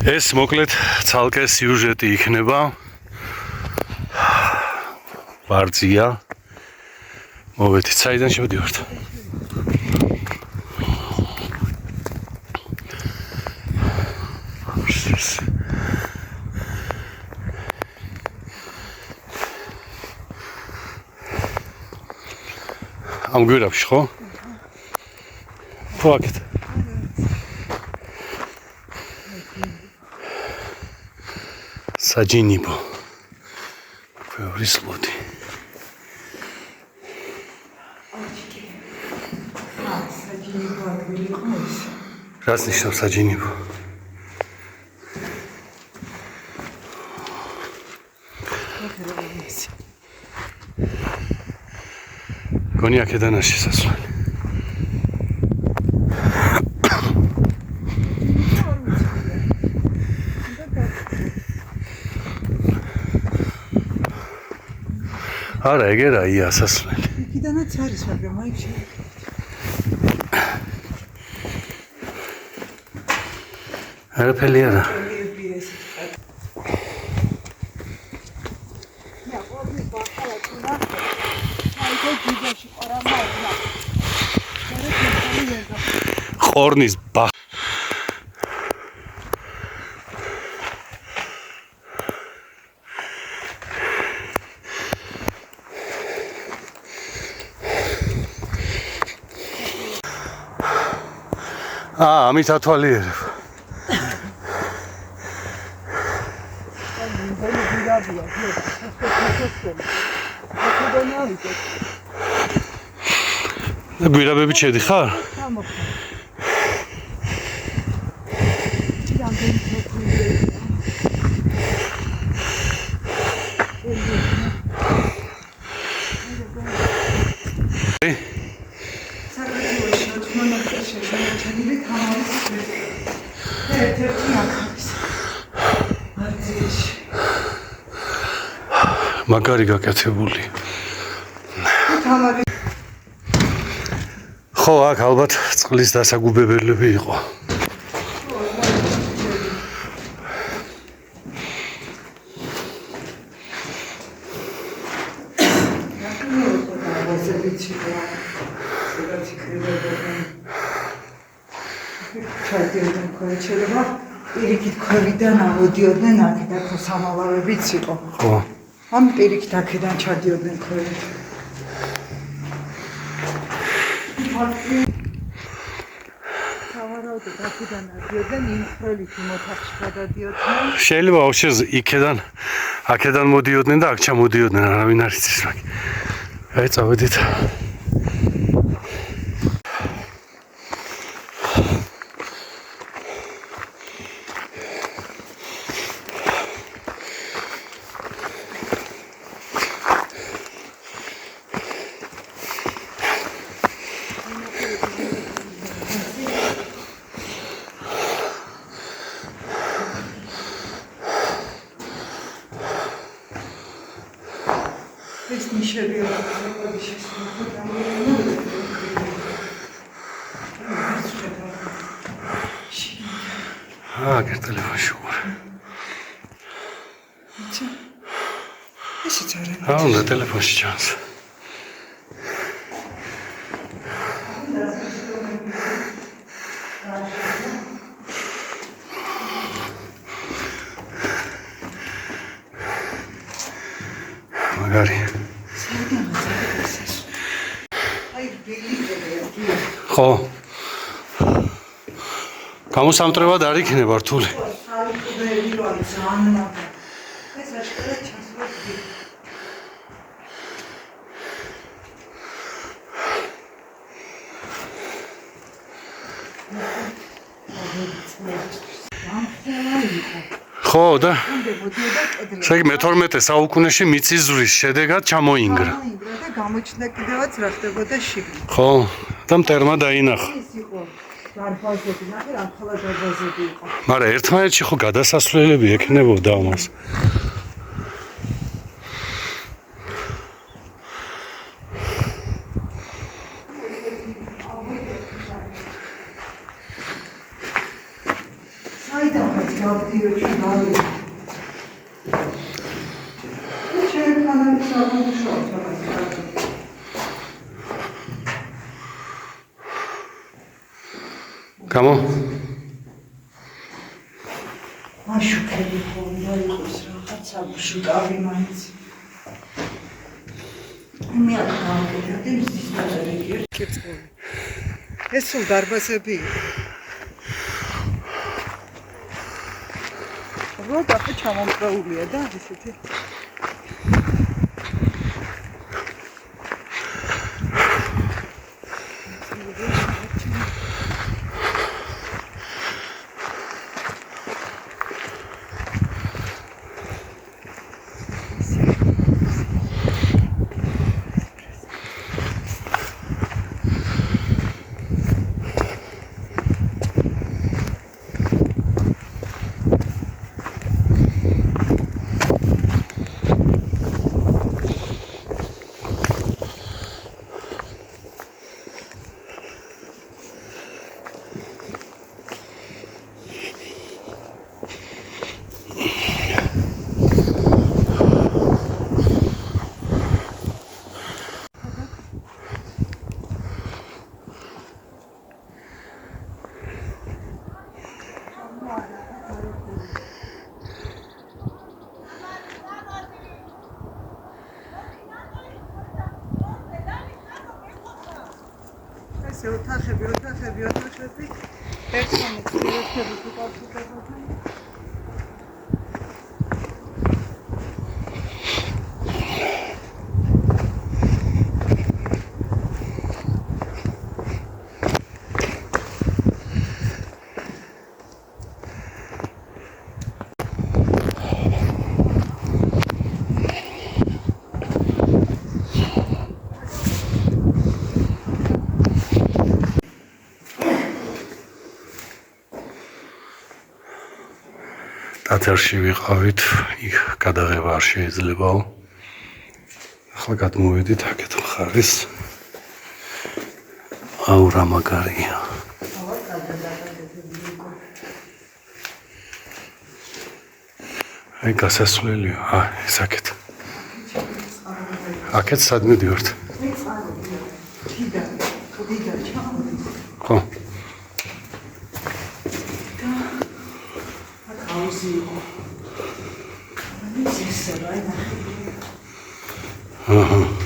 ეს მოკლედ ცალკე სიუჟეტი იქნება. ვარძია. მოვედით, საიდან შევდივართ? ამ გვირაბში ხო? ხო აქეთ. საჯინიბო. ბევრი სლოდი. საჯინიბო ადგილი ყავს. რას ნიშნავს საჯინიბო? გონი აქედან არ შესასვლელი. არა, ეგერაა ასასვლელი. იქიდანაც არის, მაგრამ აი არაფერი არა. ყორნის ბა ამით ათვალიერებ. გვირაბებით შედიხარ? მაგარი გაკეთებული. ხო, აქ ალბათ წყლის დასაგუბებელები იყო. ჩადიოდნენ ქოეჩელება, პირიქით ქვევიდან ავოდიოდნენ აქედან სამალავებიც იყო. ხო. ამ პირიქით აქედან ჩადიოდნენ ქვევით. სავარაუდოდ აქედან ადიოდნენ, იმ ხრელით იმ ოთახში გადადიოდნენ. შეიძლება აუჩეს აქედან მოდიოდნენ და აქ ჩამოდიოდნენ, არავინ არ იცის მაგ. აი წავედით. ეს ნიშები არის აგერ ტელეფონში ვარ. ესეც არა. უნდა ტელეფონში ჩანს. მაგარი. ხო. გამოსამტრევად არ იქნება რთული. ხო და შეგი მე-12 საუკუნეში მიწისძვრის შედეგად ჩამოინგრა. და გამოჩნდა კიდევაც რა ხდებოდა შიგნით. ხო და მტერმა დაინახა. ის იყო დარბაზები, ნახე რა მხოლოდ დარბაზები იყო. მაგრამ ერთმანეთში ხო გადასასვლელები ექნებოდა ამას. საიდან გავდივარში დავი. ჩემთან სამუშაო Come მაშუქები ხონდა იყოს რაღაცა შუტავი მაინც. მე ახალგები მის მაგარია კეცური. ეს სულ დარბაზები. როდა ხო ჩამომწეულია და ისეთი. ოთახები ერთმანეთს ერთები უკავშირდებოდნენ. ათერში ვიყავით, იქ გადაღება არ შეიძლებაო. ახლა გადმოვედით აქეთ მხარეს. აუ რა მაგარია. აი გასასვლელია. ეს აქეთ. აქეთ სად მიდივართ? ხო.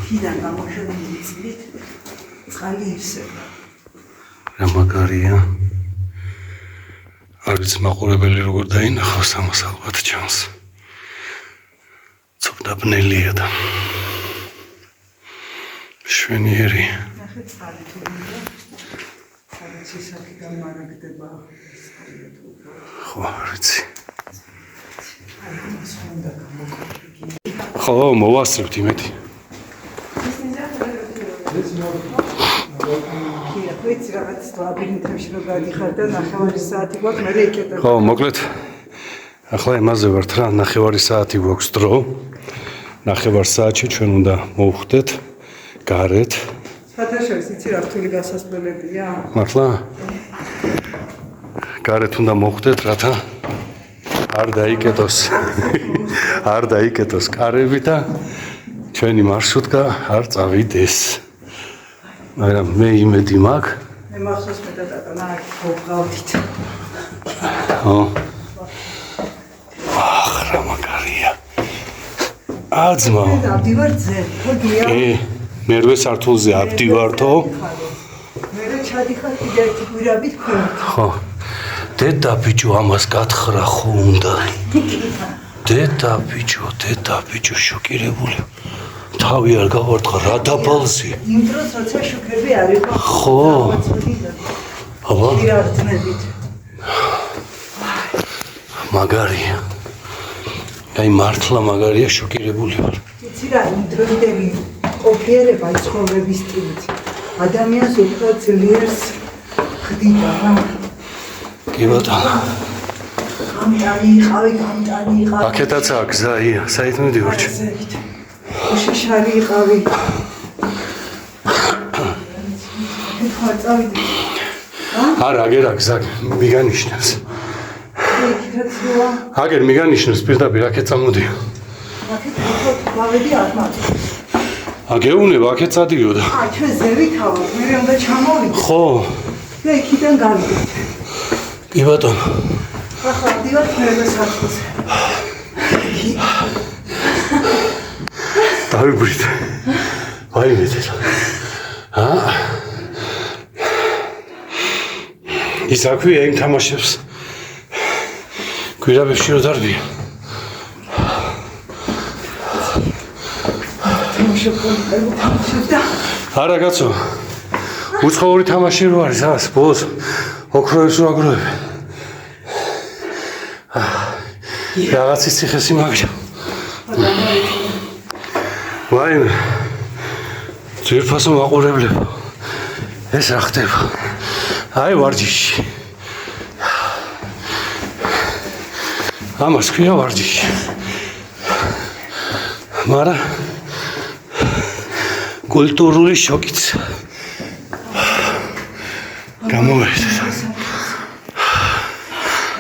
თიდან გამოშენილი წლით წყალი ივსება. რა მაგარია. არ ვიცი მაყურებელი როგორ დაინახავს ამას ალბათ ჩანს. ცოტა ბნელია და შვენიერი. ნახე წყალი თუ მინდა. სადაც ისაკიდან მარაგდება წყალი თუ. ხო, არ ვიცი. ეს უნდა გამოგვიგი. ხო, მოვასწრებთ იმეთი. ვიცი რაღაც ლაბირინთებში რო გადიხარ და ნახევარი საათი გვაქვს მე ეკეტებ. ხო, მოკლედ ახლა იმაზე ვართ რა, ნახევარი საათი გვაქვს დრო. ნახევარ საათში ჩვენ უნდა მოვხვდეთ გარეთ. ფათაშოვის იცი რა რთული გასასვლელებია? მართლა? გარეთ უნდა მოვხვდეთ რათა არ დაიკეტოს. არ დაიკეტოს კარები და ჩვენი მარშრუტკა არ წავიდეს. მაგრამ მე იმედი მაქვს. მე მახსოვს მე და ტატა აქ გავყავდით. ხო. რა მაგარია. აძმა. დავდივარ ძე. ხო გია? მერვე სართულზე ავდივართო. მე ჩადიხარ კიდე ერთი გვირაბით ქვემოთ. ხო. დედა ბიჭო ამას გათხრა ხო უნდა. დედა ბიჭო შოკირებული. თავი არ გავარტყა რა დაბალზე. იმ დროს როცა შუქები არ იყო. ხო. აბა. ირართნებით. მაგარია. აი მართლა მაგარია შოკირებული ვარ. იცი რა იმ დროინდელი ყოფიერება ცხოვრების სტილით. ადამიანს უფრო ძლიერს ხდიდა რა. კი ბატონო. გამტანი იყავი. აქეთაცაა გზა, საით მივდივართ? შიშარი იყავი. არა, აგერა გზა მიგანიშნებს. ეთეცროა. აგერ მიგანიშნოს პირდაპირ აქეთ წამოდიო. აქეთ გავედი არ მაქვს. აგეუნება აქეთ წადიოდა. ჩვენ ზევითავთ, მე უნდა ჩამოვიდე. ხო, და იქიდან გავიდეთ. კი ბატონო. ახლა დივართ მე საწყოს. დავიბრით. ვაიმე ძელა. ის აქვია იმ თამაშებს. გვირაბებში რო დარბია. არა კაცო. უცხოური თამაში რო არის, ას ბოლოს ოქროებს რო აგროვებენ. რაღაცის ციხესიმაგრე. ვაიმე. ძვირფასო მაყურებლებო. ეს რა ხდება? აი ვარჯიში. ამას ქვია ვარჯიში. მაგრამ კულტურული შოკიც. გამოვერთ.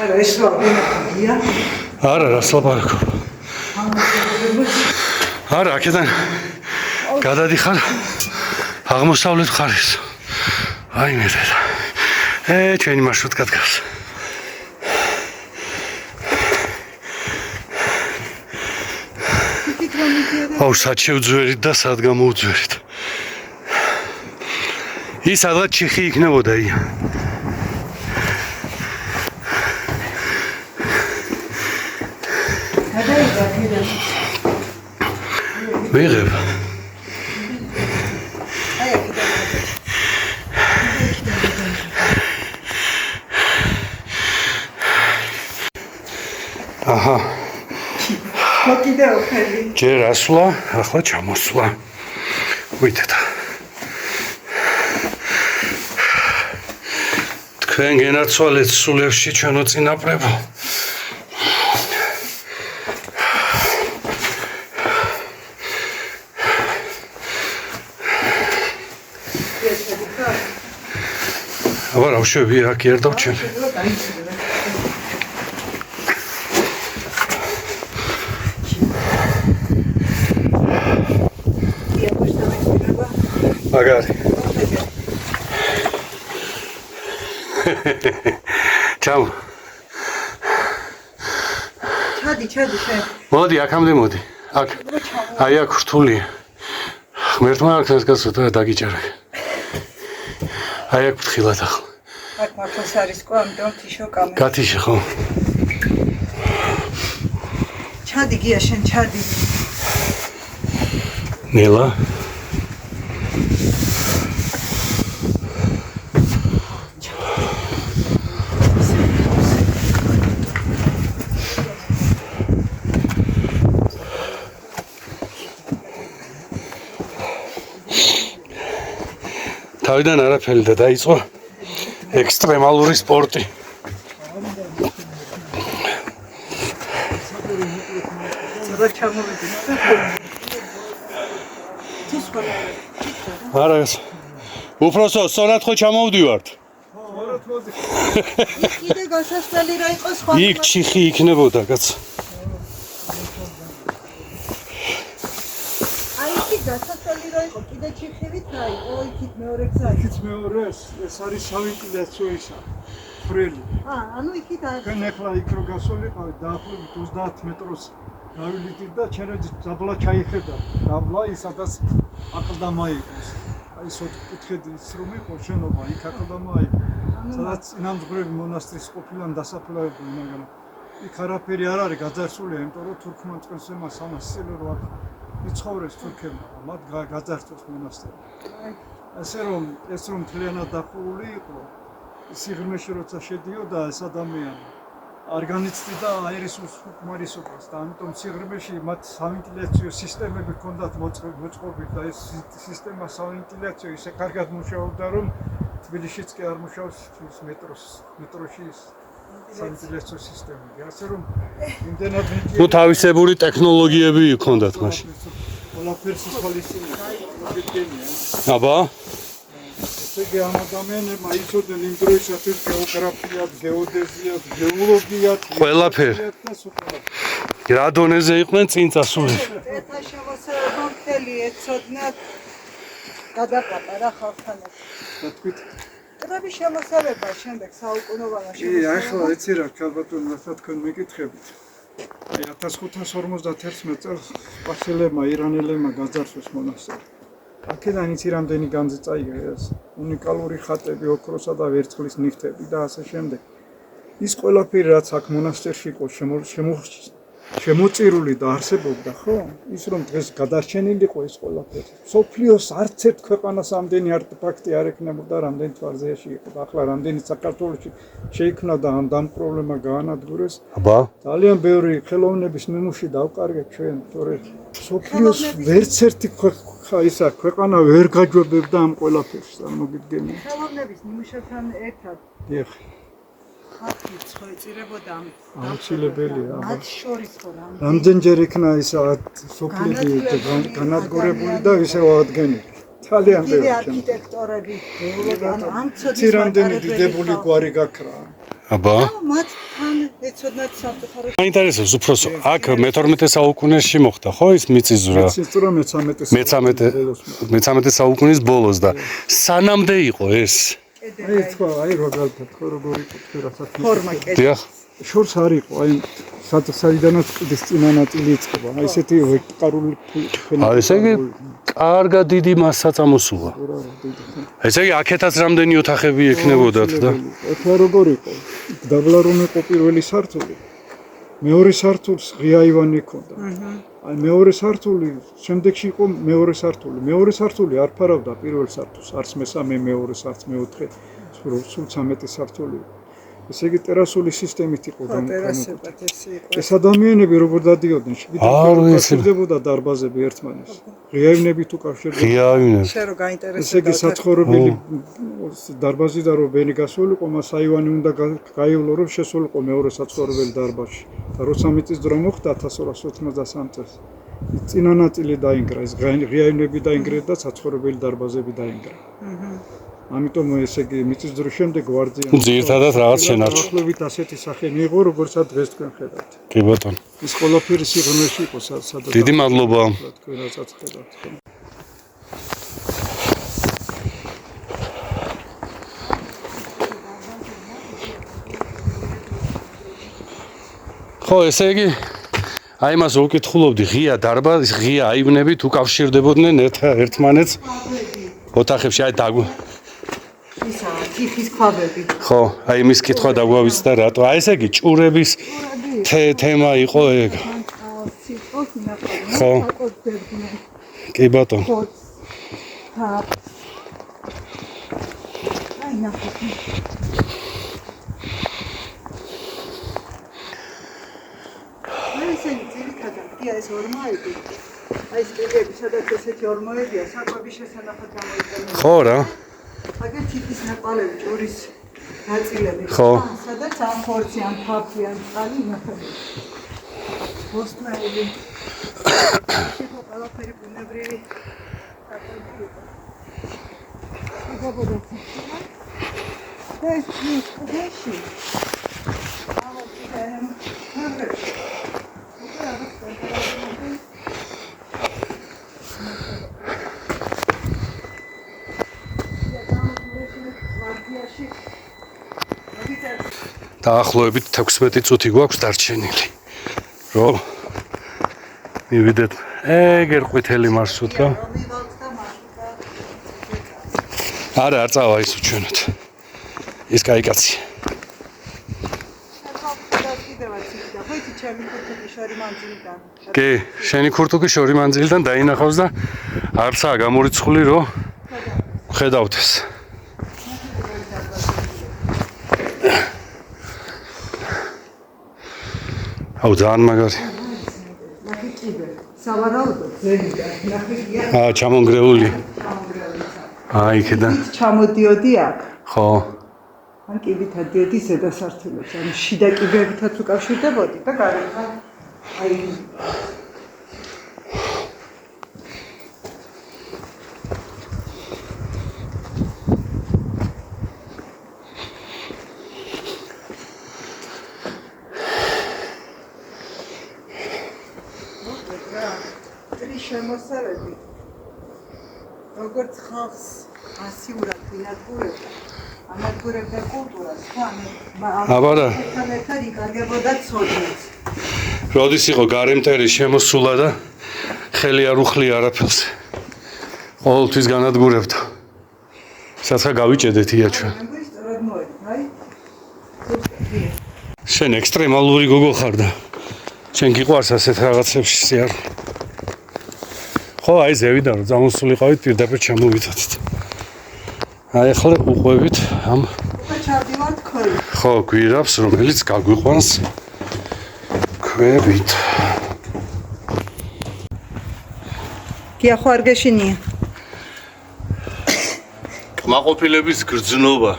არა ეს რა ვინახია? არა რას ლაპარაკობ. არა აქედან გადადიხარ აღმოსავლეთ მხარეს. აი მე და ჩვენი მარშრუტკა დგას. აუ სად შევძვერით და სად გამოუძვერით. ის სადღაც ჩიხი იქნებოდა ია. ვიღებ. აჰა. მოკიდე ოქელი. ჯერ ასვლა, ახლა ჩამოსვლა. ვითეთ. თქვენ გენაცვალეთ სულებში ჩვენო წინაპრებო. აბა რა ვშევი აქ ერდავ ჩვენ. მაგარი. ჩაუ. ჩადი შენ. მოდი აქამდე მოდი. აქ. აი აქ რთულია. ღმერთმა აქაც გასო და დაგიჭერე. აი აქ ფრთხილად ახლა. აქ მართლაც არის ყო, ამიტომ თიშო კამერა. გათიშე ხო? ჩადი გია შენ ჩადი. ნელა. თავიდან არაფერი და დაიწყო ექსტრემალური სპორტი. ზოგადად ჩამოვიდი. არა უფროსო სწორად ხო ჩამოვდივართ? კიდე გასასვლელი რა იყოს სხვა? იქ ჩიხი იქნებოდა კაც. გასასვლელი რა იყო კიდე ჩიხივით აიყო იქით მეორე გზა. იქით მეორე ეს არის სავენტილაციო ისა. ფრელი. ანუ იქით არის. ჩვენ ახლა იქ რო გასულიყავით დაახლოებით 30 მეტროს გავილიდით და ჩერეძი დაბლა ჩაიხედა. დაბლა ისადაც აკლდამა იყოს. აი სოთხკუთხედი ის რომ იყო შენობა იქ აკლდამა იყო. სადაც წინამძღვრები მონასტრის ყოფილან დასაფლავებული, მაგრამ იქ არაფერი არ არის გაძარცულია, იმიტომ რომ თურქმანწყენსემა სამასწელო რო არ იცხოვრეს თურქებმა, მათ გაძარცვეს მონასტერი. ასე რომ ეს რომ მთლიანად დახურული იყო, სიღრმეში როცა შედიოდა ეს ადამიანი არ განიცდიდა აერის უკმარისობას და ამიტომ სიღრმეში მათ სავენტილაციო სისტემები ჰქონდათ მოწყობილი და ეს სისტემა სავენტილაციო ისე კარგად მუშაობდა, რომ თბილისშიც კი არ მუშაობს მეტროში სავენტილაციო სისტემები. ასე რომ იმდენად ნუ თავისებური ტექნოლოგიები ჰქონდათ მაშინ. ყველაფერს ის პოლიცია. აბა ესე იგი ამ ადამიანებმა იცოდნენ იმ დროისათვის გეოგრაფიად, გეოდეზიად, გეოლოგიად, ყველაფერი. და სულ. რა დონეზე იყვნენ წინ წასული. ეთა შემოსევება მთელი ეცოდნათ გადაყატა რა ხალხთან ერთად. რა თქვით? კრების შემოსევება შემდეგ საუკუნოვანი კი, ახლა იცი რა, ქალბატონო, რათა თქვენ მიკითხებით. აი 1551 წელს სპარსელებმა, ირანელებმა გაძარცვეს მონასტერი. აქედან იცი რამდენი განძი წაიღეს, უნიკალური ხატები, ოქროსა და ვერცხლის ნივთები და ასე შემდეგ. ის ყველაფერი რაც აქ მონასტერში იყო შემოწირული და არსებობდა, ხო? ის რომ დღეს გადარჩენილიყო ის ყველაფერი. სოფლიოს არც ერთ ქვეყანას ამდენი არტეფაქტი არ ექნებოდა, რამდენი თვალზეში იყო. ახლა რამდენი საქართველოში შეიქმნა და ამ პრობლემა გაანადგურეს. აბა, ძალიან ბევრი ხელოვნების ნიმუში დავკარგეთ ჩვენ, თორე სოფლიოს ვერც ერთი ქვეყანა ვერ გაჯვებებდა ამ ყველაფერს, წარმოგიდგენია. ხელოვნების ნიმუშებთან ერთად დიახ, ხალხიც ხო ეწირებოდა ამ აუცილებელია, აბა. მათ შორის ხო რამე რამდენჯერ იქნა ის სოფლები განადგურებული და ისევ აღდგენილი. ძალიან კიდე ბევრი. არქიტექტორები, გეოლოგები, ამ ცი ცოდის რამდენი დიდებული გვარი გაქრა. აბა. მათთან ეცოდნათ სამწუხაროდ მაინტერესებს უფროსო, აქ მე-12 საუკუნეში მოხდა, ხო ის მიწისძვრა? მიწისძვრა მე-13 საუკუნის ბოლოს და სანამდე იყო ეს. აი თქვა, აი მაგალითად, ხო როგორი კითხვა რასაც ფორმა კეთილი. დიახ. შორს არ იყო, აი საიდანაც კლდის წინა ნაწილი იწყება. აი ესეთი ვერტიკალური აი ესე იგი კარგად დიდი მასა წამოსულა. ესე იგი აქეთაც რამდენი ოთახები ექნებოდათ და ეხლა როგორ იყო? დაბლა რომ იყო პირველი სართული. მეორე სართულს ღია ივანი ჰქონდა. აი მეორე სართული, შემდეგში იყო მეორე სართული. მეორე სართული არ ფარავდა პირველ სართულს, არც მესამე, მეორე სართს, მეოთხე, სულ 13 სართული. ესე იგი ტერასული სისტემით იყო ტერასებად ესე იყო. ეს ადამიანები როგორ დადიოდნენ, უკავშირდებოდა დარბაზები ერთმანეთს. ღიავნებით უკავშირდებოდა. ღიავნები. შენ რო გაინტერესებდა. ესე იგი საცხოვრებელი დარბაზი და რო ბენი გასულიყო, მას აივანი უნდა გაივლო, რომ შესულიყო მეორე საცხოვრებელი დარბაზში. და როცა მიწისძვრა მოხდა 1293 წელს, წინა ნაწილი დაინგრა, ეს ღიავნები დაინგრა და საცხოვრებელი დარბაზები დაინგრა. ამიტომ ესე იგი მიწისძვრის შემდეგ ვარძიანი ძირითადად რაღაც შენარჩუნდა. დაახლოებით ასეთი სახე მიიღო, როგორცაც დღეს თქვენ ხედავთ. კი ბატონო. ის ყველაფერი სიღრმეში იყო, სადაც დიდი მადლობა. თქვენ რასაც ხედავთ. ხო, ესე იგი აი მას ვუკითხულობდი, ღია დარბაზი, ღია აივნებით უკავშირდებოდნენ ერთმანეთს ოთახებში, აი და ისა თიხის ქვაბები. ხო, აი მის კითხვა დაგვავიცდა რატო. აი ესე იგი ჭურების თემა იყო ეგ. ხო. კი ბატონო. აი ნახე. ესენი ძირითადად კი ეს ორმოები. აი ეს კედლები, სადაც ესეთი ორმოებია, საკვების შესანახად გამოიყენება. ხო რა. აგერ თითის ნაყალები, ჭურის ნაწილები. ხო. სადაც ამ ხორცი, ამ თაფლი, ამ წყალი ინახება. ბოსტნაელი. შეხო ყველაფერი ბუნებრივი საკვები იყო. იგებოდა ციხეა. და ეს კლდეში. დაახლოებით 16 წუთი გვაქვს დარჩენილი. რომ მივიდეთ ეგერ ყვითელი მარშრუტკა. არა, არ წავა ის ჩვენოთ. ის კაი კაცი. კი, შენი ქურთუკი შორი მანძილიდან დაინახავს და არცაა გამორიცხული, რომ ხედავთ ეს. აუ ძალიან მაგარი. სავარაუდოდ ზენიდან ნახე. აა ჩამონგრეული. აი იქიდან. ჩამოდიოდი აქ. ხო. ან კიბითად დიოდი ზედა სართულებს, ან შიდა კიბებითაც უკავშირდებოდი და გარედან აი მიწის შემოსევები როგორც ხალხს ასიურად ინადგურებდა, ანადგურებდა კულტურას, აბა ერთად იკარგებოდა ცოდნაც. როდის იყო გარემტერი შემოსულა და ხელი არ უხლია არაფერს. ყოველთვის განადგურებდა. საცხა გავიჭედეთ ია ჩვენ. სწორად მოედა, აი. შენ ექსტრემალური გოგო ხარ და შენ გიყვარს ასეთ რაღაცებში სიარული. ხო, აი ზევიდან რომ წამოსულიყავით პირდაპირ ჩამოვიდოდით. აი ახლა უყვებით ამ უკვე ჩავდივართ ქვევით. ხო, გვირაბს, რომელიც გაგვიყვანს ქვევით. გია ხო არ გეშინია? კმაყოფილების გრძნობა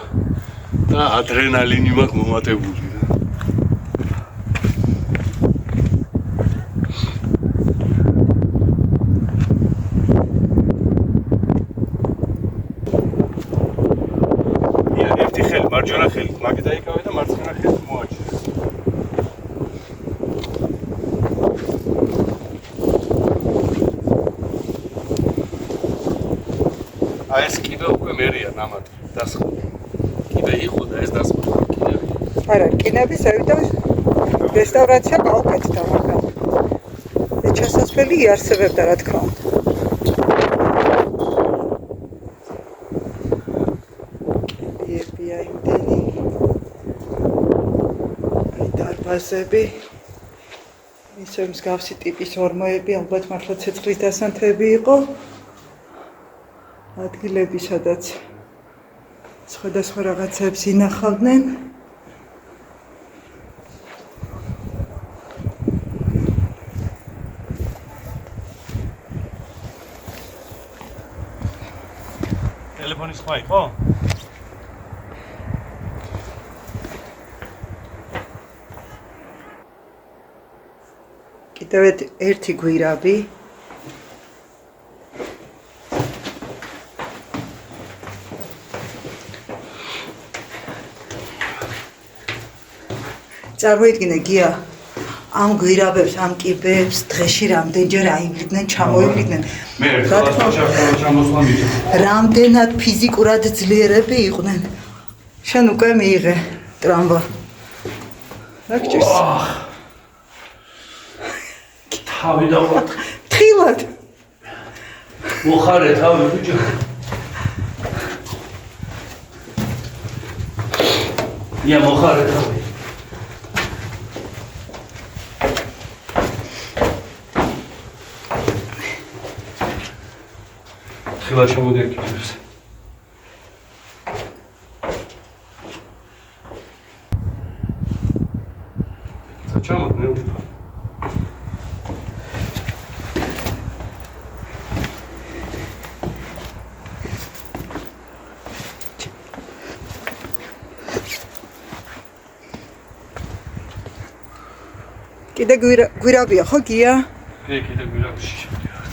და ადრენალინი მაქვს მომატებული. ერთი ხელი მარჯვენა ხელით მაგ დაიკავე და მარცხენა ხელით მოაჭრე. აი ეს კიდე უკვე მერია ნამატი დასხა. კიდე იყო და ეს დასხა კიდე. არა, კინები ზევიდან რესტავრაცია გაუკეთდა, მაგრამ ეს ჩასასვლელი იარსებებდა, რა თქმა უნდა. კინებია იმდენი. აი დარბაზები. ისე მსგავსი ტიპის ორმოები, ალბათ მართლა ცეცხლის დასანთები იყო. ადგილები, სადაც სხვადასხვა რაღაცებს ინახავდნენ. ტელეფონი სხვა იყო? კიდევ ერთი გვირაბი. წარმოიდგინე გია ამ გვირაბებს, ამ კიბეებს დღეში რამდენჯერ აივლიდნენ, ჩამოივლიდნენ. მე ჩამოსვლა მიჭირდა. რამდენად ფიზიკურად ძლიერები იყვნენ. შენ უკვე მიიღე ტრამვა. რა გჭირს? თავი დავყავ. თხილად. მოხარე თავი ბიჭო. ია მოხარე თავი. ხილა ჩამოდიაკეთებს. საჩამოდ მე კიდე გვირაბია ხო გია? კიდე გვირაბში შევდივართ.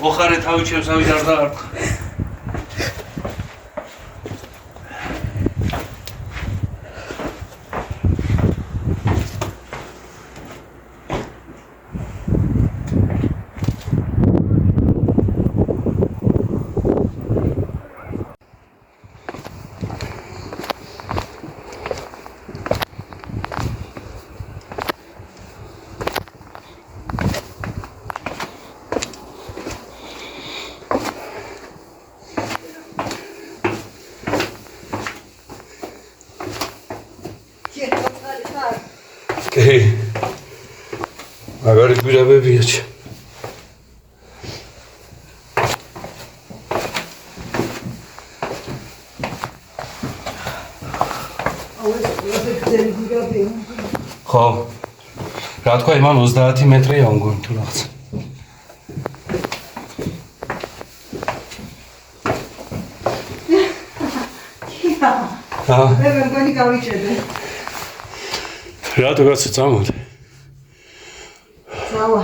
მოხარე თავი ჩემს ავი არ დაარტყა. კი. მაგარი გვირაბებია ჩ. ხო. რა თქვა იმან 30 მეტრია მგონი თუ რაღაც. მე მგონი გავიჭედე. რატო გასა წამოდი? წავა.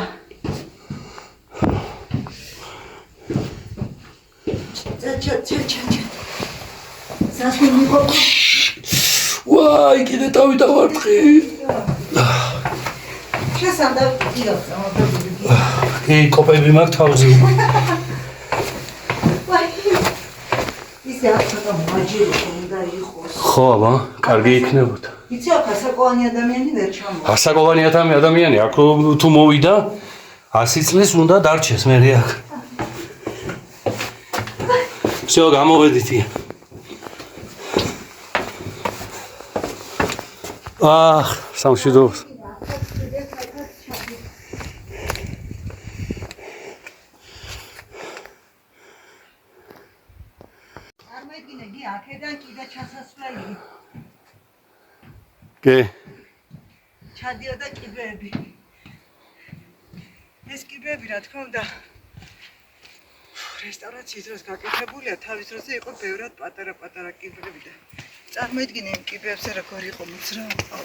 ჩა. სასმელი ხო? ვაი, კიდე თავი დავარტყი. შესანდა გიოს, ამბობდი. კი, კოპები მაქვს თავზე. ისე აქ ცოტა მაჯირო უნდა იყოს. ხო, აბა, კარგი იქნებოდა. იცი აქ ასაკოვანი ადამიანი ვერ ჩამოვა. ასაკოვანი ადამიანი, აქ თუ მოვიდა 100 წლის უნდა დარჩეს მე აქ. всё, გამოვედითი. სამშვიდობოს. წარმოიდგინე, გი აქედან კიდე ჩასასვლელი. კი. ჩადიოდა კიბეები. ეს კიბეები, რა თქმა უნდა, რესტავრაციის დროს გაკეთებულია, თავის დროზე იყო ბევრად პატარა-პატარა კიბეები და წარმოიდგინე იმ კიბეებზე როგორ იყო მოძრაობა.